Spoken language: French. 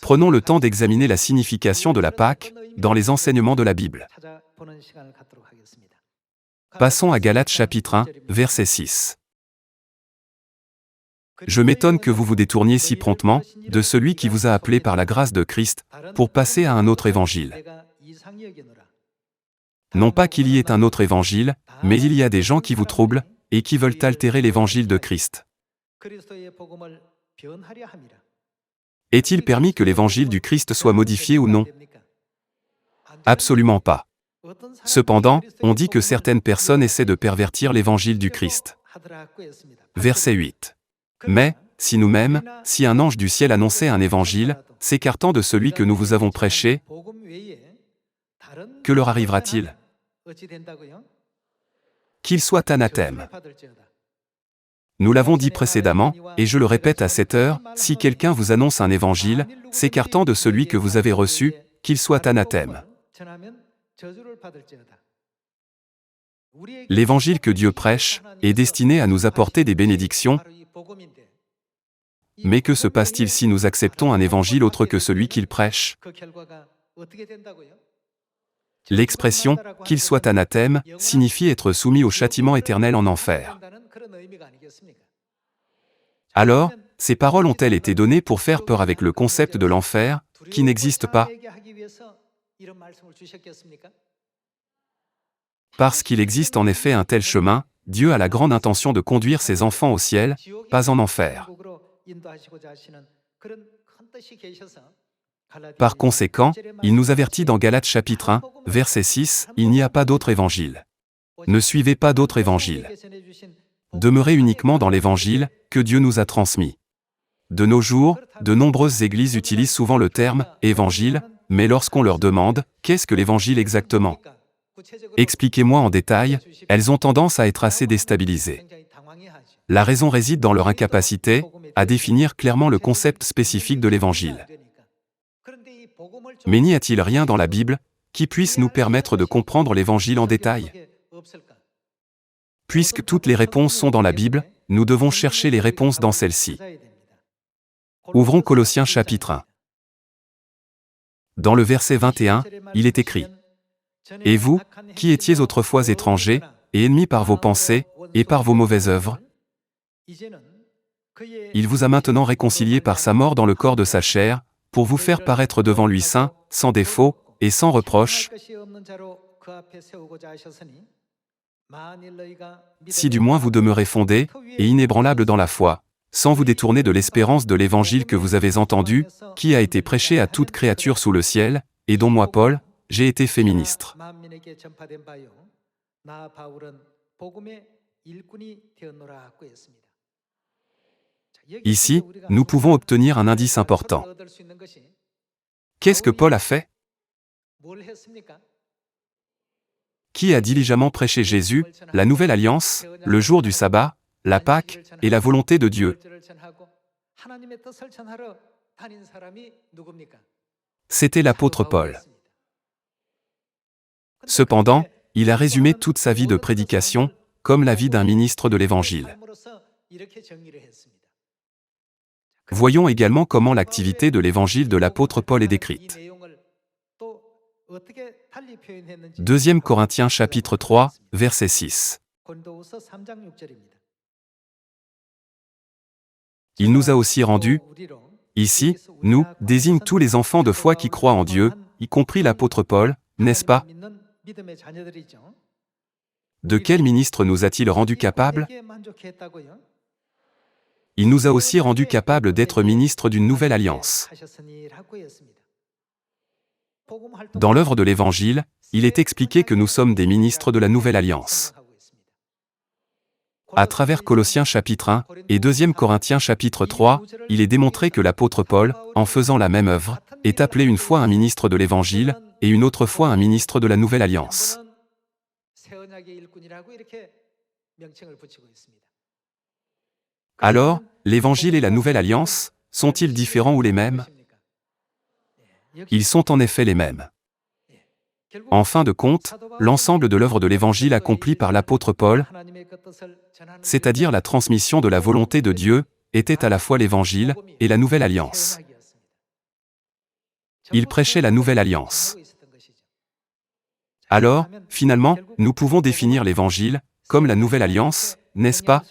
Prenons le temps d'examiner la signification de la Pâque dans les enseignements de la Bible. Passons à Galates chapitre 1, verset 6. Je m'étonne que vous vous détourniez si promptement de celui qui vous a appelé par la grâce de Christ pour passer à un autre évangile. Non pas qu'il y ait un autre évangile, mais il y a des gens qui vous troublent et qui veulent altérer l'évangile de Christ. Est-il permis que l'évangile du Christ soit modifié ou non? Absolument pas. Cependant, on dit que certaines personnes essaient de pervertir l'évangile du Christ. Verset 8. Mais, si nous-mêmes, si un ange du ciel annonçait un évangile, s'écartant de celui que nous vous avons prêché, que leur arrivera-t-il? Qu'il soit anathème. Nous l'avons dit précédemment, et je le répète à cette heure, si quelqu'un vous annonce un évangile, s'écartant de celui que vous avez reçu, qu'il soit anathème. L'évangile que Dieu prêche est destiné à nous apporter des bénédictions, mais que se passe-t-il si nous acceptons un évangile autre que celui qu'il prêche? L'expression « qu'il soit anathème » signifie être soumis au châtiment éternel en enfer. Alors, ces paroles ont-elles été données pour faire peur avec le concept de l'enfer, qui n'existe pas? Parce qu'il existe en effet un tel chemin, Dieu a la grande intention de conduire ses enfants au ciel, pas en enfer. Par conséquent, il nous avertit dans Galates chapitre 1, verset 6, « Il n'y a pas d'autre évangile. Ne suivez pas d'autre évangile. Demeurez uniquement dans l'évangile que Dieu nous a transmis. » De nos jours, de nombreuses églises utilisent souvent le terme « évangile », mais lorsqu'on leur demande « qu'est-ce que l'évangile exactement ?» Expliquez-moi en détail, elles ont tendance à être assez déstabilisées. La raison réside dans leur incapacité à définir clairement le concept spécifique de l'évangile. Mais n'y a-t-il rien dans la Bible qui puisse nous permettre de comprendre l'évangile en détail? Puisque toutes les réponses sont dans la Bible, nous devons chercher les réponses dans celle-ci. Ouvrons Colossiens chapitre 1. Dans le verset 21, il est écrit « Et vous, qui étiez autrefois étrangers, et ennemis par vos pensées, et par vos mauvaises œuvres, il vous a maintenant réconciliés par sa mort dans le corps de sa chair, pour vous faire paraître devant lui saint, sans défaut, et sans reproche, si du moins vous demeurez fondés, et inébranlables dans la foi, sans vous détourner de l'espérance de l'évangile que vous avez entendu, qui a été prêché à toute créature sous le ciel, et dont moi, Paul, j'ai été fait ministre. » Ici, nous pouvons obtenir un indice important. Qu'est-ce que Paul a fait? Qui a diligemment prêché Jésus, la nouvelle alliance, le jour du sabbat, la Pâque et la volonté de Dieu? C'était l'apôtre Paul. Cependant, il a résumé toute sa vie de prédication comme la vie d'un ministre de l'Évangile. Voyons également comment l'activité de l'Évangile de l'apôtre Paul est décrite. 2 Corinthiens chapitre 3, verset 6. Il nous a aussi rendus, ici, nous, désigne tous les enfants de foi qui croient en Dieu, y compris l'apôtre Paul, n'est-ce pas? De quel ministre nous a-t-il rendus capables? Il nous a aussi rendus capables d'être ministres d'une nouvelle alliance. Dans l'œuvre de l'Évangile, il est expliqué que nous sommes des ministres de la nouvelle alliance. À travers Colossiens chapitre 1 et 2 Corinthiens chapitre 3, il est démontré que l'apôtre Paul, en faisant la même œuvre, est appelé une fois un ministre de l'Évangile et une autre fois un ministre de la nouvelle alliance. Alors, l'Évangile et la nouvelle alliance, sont-ils différents ou les mêmes? Ils sont en effet les mêmes. En fin de compte, l'ensemble de l'œuvre de l'Évangile accomplie par l'apôtre Paul, c'est-à-dire la transmission de la volonté de Dieu, était à la fois l'Évangile et la nouvelle alliance. Il prêchait la nouvelle alliance. Alors, finalement, nous pouvons définir l'Évangile comme la nouvelle alliance, n'est-ce pas?